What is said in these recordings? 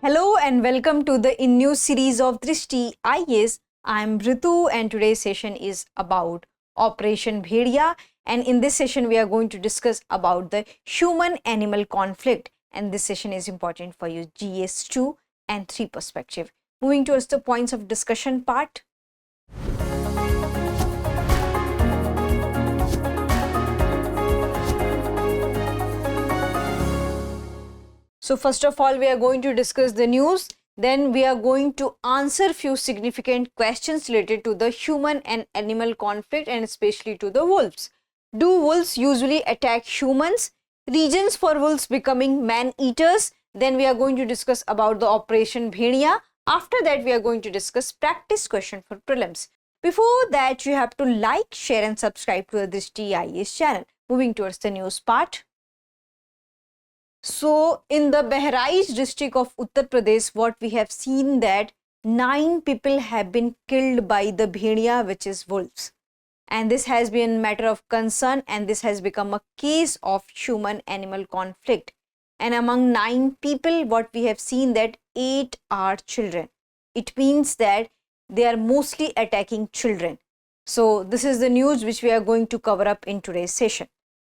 Hello and welcome to the new series of Drishti IAS. I am Ritu and today's session is about Operation Bhediya, and in this session we are going to discuss about the human-animal conflict, and this session is important for you GS2 and 3 perspective. Moving towards the points of discussion part. So first of all, we are going to discuss the news. Then we are going to answer few significant questions related to the human and animal conflict and especially to the wolves. Do wolves usually attack humans? Reasons for wolves becoming man-eaters. Then we are going to discuss about the Operation Bhediya. After that, we are going to discuss practice question for prelims. Before that, you have to like, share and subscribe to this TIS channel. Moving towards the news part. So in the Bahraich district of Uttar Pradesh, what we have seen that 9 people have been killed by the Bhediya, which is wolves. And this has been a matter of concern and this has become a case of human-animal conflict. And among 9 people, what we have seen that 8 are children. It means that they are mostly attacking children. So this is the news which we are going to cover up in today's session.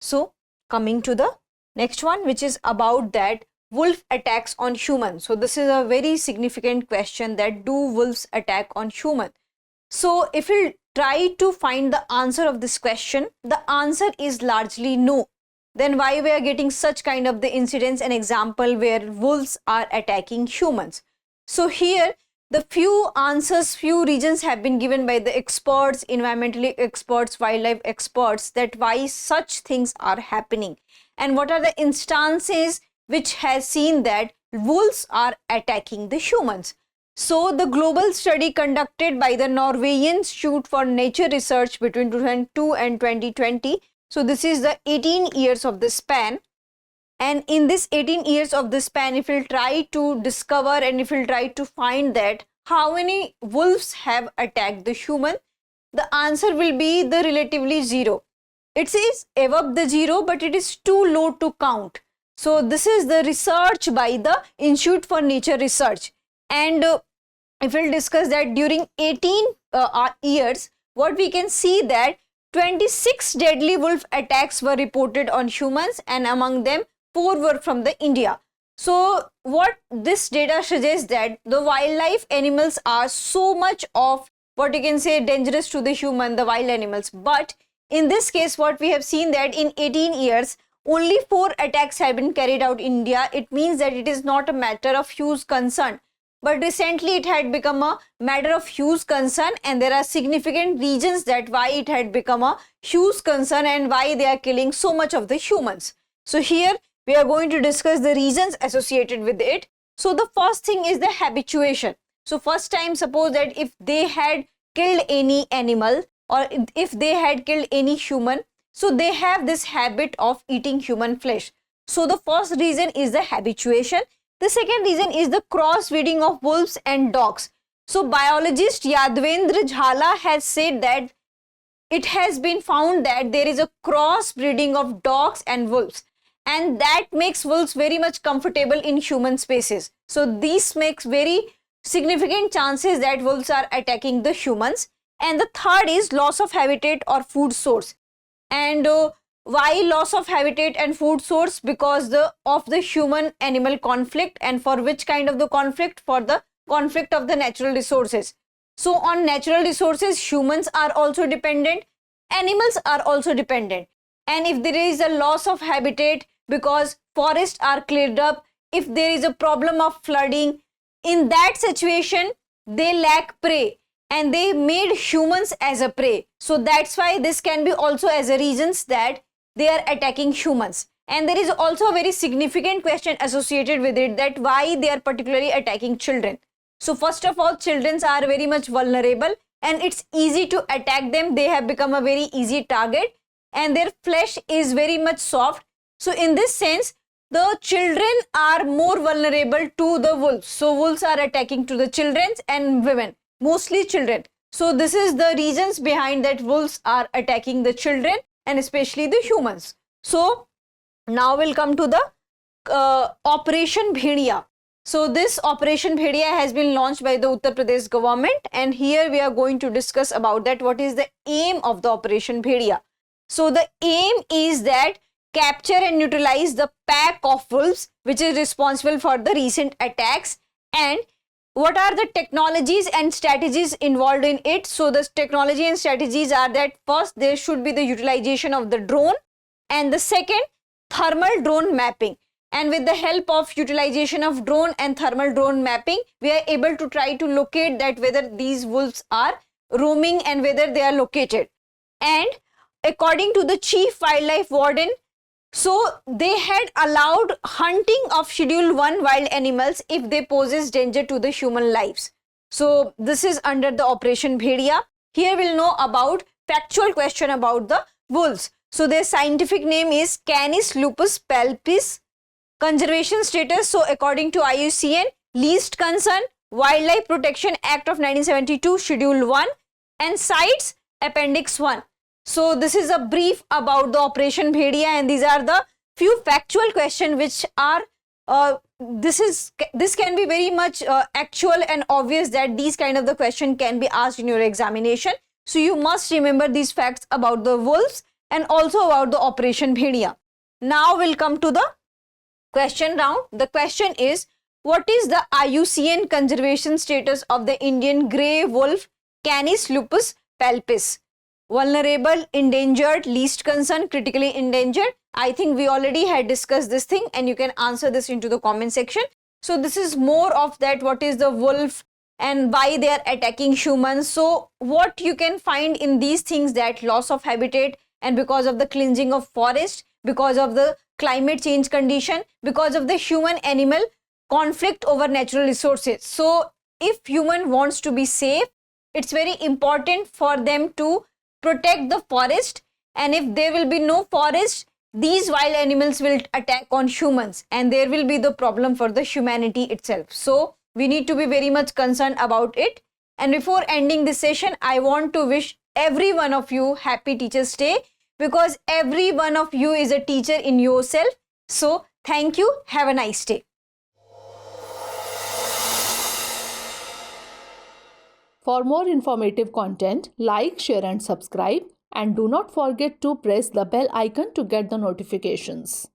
So coming to the next one, which is about that wolf attacks on humans. So this is a very significant question, that do wolves attack on human? So if we try to find the answer of this question, the answer is largely no. Then why we are getting such kind of the incidents and example where wolves are attacking humans? So here the few answers, few reasons have been given by the experts, environmental experts, wildlife experts, that why such things are happening. And what are the instances which has seen that wolves are attacking the humans? So the global study conducted by the Norwegian Institute for Nature Research between 2002 and 2020. So this is the 18 years of the span. And in this 18 years of the span, if we'll try to discover and if we'll try to find that how many wolves have attacked the human, the answer will be the relatively 0. It is above the 0, but it is too low to count. So this is the research by the Institute for Nature Research. And if we'll discuss that during 18 years, what we can see that 26 deadly wolf attacks were reported on humans, and among them 4 were from the India. So what this data suggests that the wildlife animals are so much of what you can say dangerous to the human, the wild animals. But in this case, what we have seen that in 18 years, only 4 attacks have been carried out in India. It means that it is not a matter of huge concern. But recently it had become a matter of huge concern, and there are significant reasons that why it had become a huge concern and why they are killing so much of the humans. So here we are going to discuss the reasons associated with it. So the first thing is the habituation. So first time, suppose that if they had killed any animal or if they had killed any human, so they have this habit of eating human flesh. So the first reason is the habituation. The second reason is the crossbreeding of wolves and dogs. So biologist Yadvendra Jhala has said that it has been found that there is a crossbreeding of dogs and wolves, and that makes wolves very much comfortable in human spaces. So this makes very significant chances that wolves are attacking the humans. And the third is loss of habitat or food source. And why loss of habitat and food source? Because of the human animal conflict. And for which kind of the conflict? For the conflict of the natural resources. So on natural resources, humans are also dependent, animals are also dependent. And if there is a loss of habitat because forests are cleared up, if there is a problem of flooding, in that situation they lack prey and they made humans as a prey. So that's why this can be also as a reasons that they are attacking humans. And there is also a very significant question associated with it, that why they are particularly attacking children. So first of all, children are very much vulnerable and it's easy to attack them. They have become a very easy target and their flesh is very much soft. So in this sense, the children are more vulnerable to the wolves. So wolves are attacking to the children and women, mostly children. So this is the reasons behind that wolves are attacking the children and especially the humans. So now we'll come to the Operation Bhediya. So this Operation Bhediya has been launched by the Uttar Pradesh government, and here we are going to discuss about that. What is the aim of the Operation Bhediya? So the aim is that capture and neutralize the pack of wolves which is responsible for the recent attacks. And what are the technologies and strategies involved in it? So the technology and strategies are that first there should be the utilization of the drone, and the second, thermal drone mapping. And with the help of utilization of drone and thermal drone mapping, we are able to try to locate that whether these wolves are roaming and whether they are located. And according to the chief wildlife warden, so they had allowed hunting of Schedule 1 wild animals if they poses danger to the human lives. So this is under the Operation Bhediya. Here we'll know about factual question about the wolves. So their scientific name is Canis lupus palpis. Conservation status, so according to IUCN, least concern, Wildlife Protection Act of 1972, Schedule 1, and CITES Appendix 1. So this is a brief about the Operation Bhediya, and these are the few factual questions which are this can be very much actual and obvious that these kind of the question can be asked in your examination. So you must remember these facts about the wolves and also about the Operation Bhediya. Now we'll come to the question round. The question is, what is the IUCN conservation status of the Indian grey wolf Canis lupus palpis? Vulnerable, endangered, least concern, critically endangered. I think we already had discussed this thing, and you can answer this into the comment section. So this is more of that, what is the wolf and why they are attacking humans. So what you can find in these things, that loss of habitat, and because of the cleansing of forest, because of the climate change condition, because of the human animal conflict over natural resources. So if human wants to be safe, it's very important for them to protect the forest, and if there will be no forest, these wild animals will attack on humans, and there will be the problem for the humanity itself. So we need to be very much concerned about it. And before ending this session, I want to wish every one of you happy Teachers Day, because every one of you is a teacher in yourself. So thank you. Have a nice day. For more informative content, like, share and subscribe, and do not forget to press the bell icon to get the notifications.